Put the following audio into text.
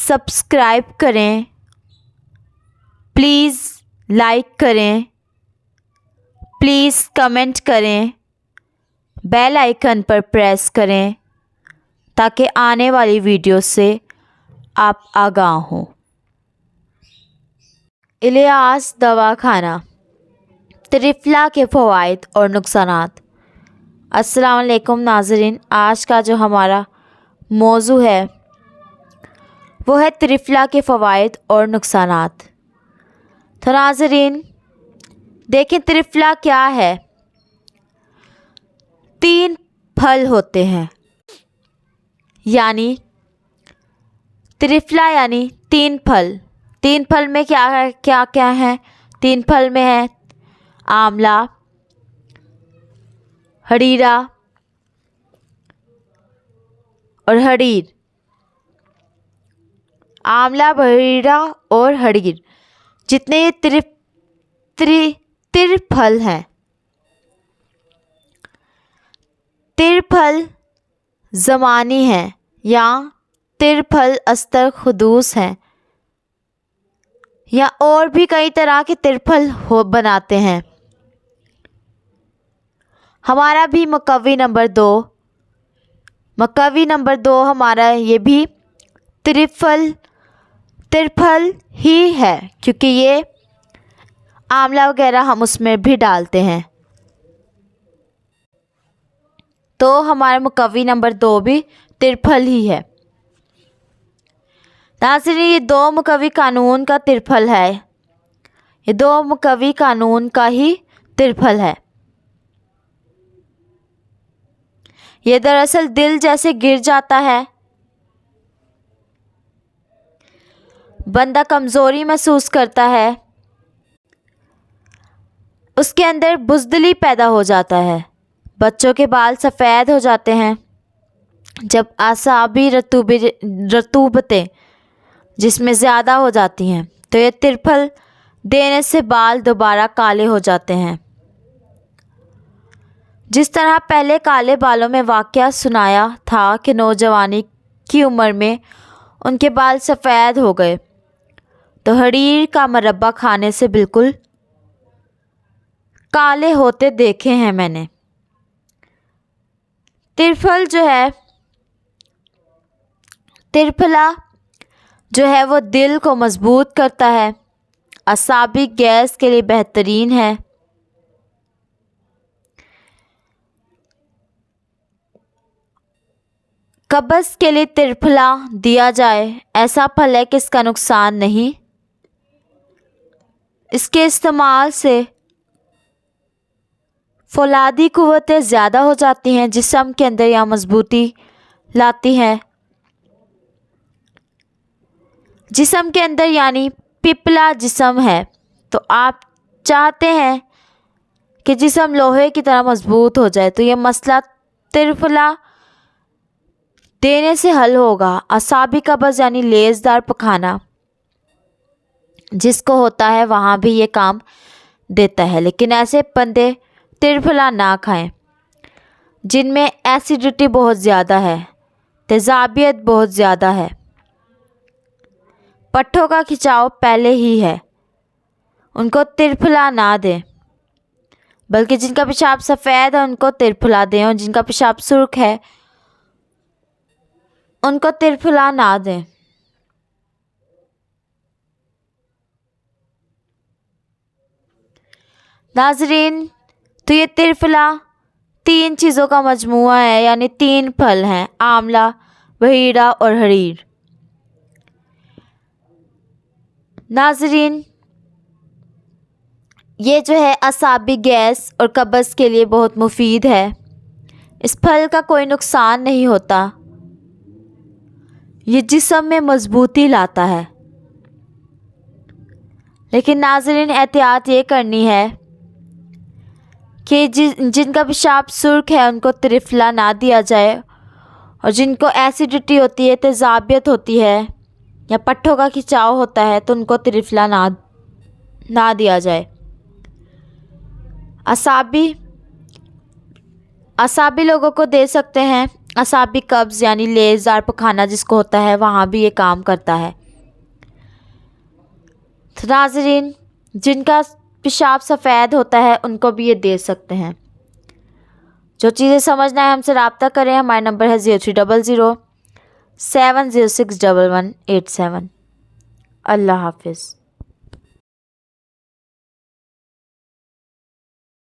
Subscribe کریں، please like کریں، please comment کریں، بیل آئیکن پر پریس کریں تاکہ آنے والی ویڈیو سے آپ آگاہ ہوں۔ الیاس دوا خانہ، ترفلا کے فوائد اور نقصانات۔ السلام علیکم ناظرین، آج کا جو ہمارا موضوع ہے وہ ہے ترفلا کے فوائد اور نقصانات۔ تو ناظرین دیکھیں ترفلا کیا ہے۔ 3 پھل ہوتے ہیں، یعنی ترفلا یعنی 3 پھل۔ 3 پھل میں کیا ہیں؟ 3 پھل میں ہے آملہ، ہریرا اور ہریر۔ آملہ، ہریرا اور ہریر، جتنے یہ تر پھل ہیں۔ تر پھل زمانی ہیں یا تر پھل استر خدوس ہیں، یا اور بھی کئی طرح کے تر پھل بناتے ہیں۔ ہمارا بھی مکوی نمبر 2 ہمارا یہ بھی تر پھل ہی ہے، کیونکہ یہ آملہ وغیرہ ہم اس میں بھی ڈالتے ہیں، تو ہمارا مکوی نمبر 2 بھی تر پھل ہی ہے۔ ناظرین یہ 2 مکوی قانون کا تر پھل ہے، یہ 2 مکوی قانون کا ہی تر پھل ہے۔ یہ دراصل دل جیسے گر جاتا ہے، بندہ کمزوری محسوس کرتا ہے، اس کے اندر بزدلی پیدا ہو جاتا ہے، بچوں کے بال سفید ہو جاتے ہیں جب اعصابی رطوبتیں جس میں زیادہ ہو جاتی ہیں، تو یہ تر پھل دینے سے بال دوبارہ کالے ہو جاتے ہیں۔ جس طرح پہلے کالے بالوں میں واقعہ سنایا تھا کہ نوجوانی کی عمر میں ان کے بال سفید ہو گئے، تو ہریر کا مربع کھانے سے بالکل کالے ہوتے دیکھے ہیں میں نے۔ ترفلا جو ہے وہ دل کو مضبوط کرتا ہے، اعصابی گیس کے لیے بہترین ہے، قبض کے لیے ترفلا دیا جائے ایسا پھل ہے کہ اس کا نقصان نہیں۔ اس کے استعمال سے فولادی قوتیں زیادہ ہو جاتی ہیں، جسم کے اندر یا مضبوطی لاتی ہے۔ جسم کے اندر یعنی پپلا جسم ہے، تو آپ چاہتے ہیں کہ جسم لوہے کی طرح مضبوط ہو جائے، تو یہ مسئلہ ترفلا دینے سے حل ہوگا۔ اعصابی قبض یعنی لیزدار پخانہ جس کو ہوتا ہے وہاں بھی یہ کام دیتا ہے، لیکن ایسے بندے ترفلا نہ کھائیں جن میں ایسیڈیٹی بہت زیادہ ہے، تیزابیت بہت زیادہ ہے، پٹھوں کا کھچاؤ پہلے ہی ہے، ان کو ترفلا نہ دیں، بلکہ جن کا پیشاب سفید ہے ان کو ترفلا دیں، اور جن کا پیشاب سرخ ہے ان کو ترفلا نہ دیں۔ ناظرین تو یہ ترفلا 3 چیزوں کا مجموعہ ہے، یعنی 3 پھل ہیں، آملہ، ہریرا اور ہریر۔ ناظرین یہ جو ہے اعصابی گیس اور قبض کے لیے بہت مفید ہے، اس پھل کا کوئی نقصان نہیں ہوتا، یہ جسم میں مضبوطی لاتا ہے، لیکن ناظرین احتیاط یہ کرنی ہے کہ جن کا پیشاب سرخ ہے ان کو ترفلا نہ دیا جائے، اور جن کو ایسیڈیٹی ہوتی ہے، تیزابیت ہوتی ہے یا پٹھوں کا کھچاؤ ہوتا ہے تو ان کو ترفلا نہ دیا جائے۔ اعصابی لوگوں کو دے سکتے ہیں، اعصابی قبض یعنی لیزدار پخانہ جس کو ہوتا ہے وہاں بھی یہ کام کرتا ہے۔ ناظرین، جن کا پیشاب سفید ہوتا ہے ان کو بھی یہ دے سکتے ہیں۔ جو چیزیں سمجھنا ہے ہم سے رابطہ کریں، ہمارا نمبر ہے 0300 7061187۔ اللہ حافظ۔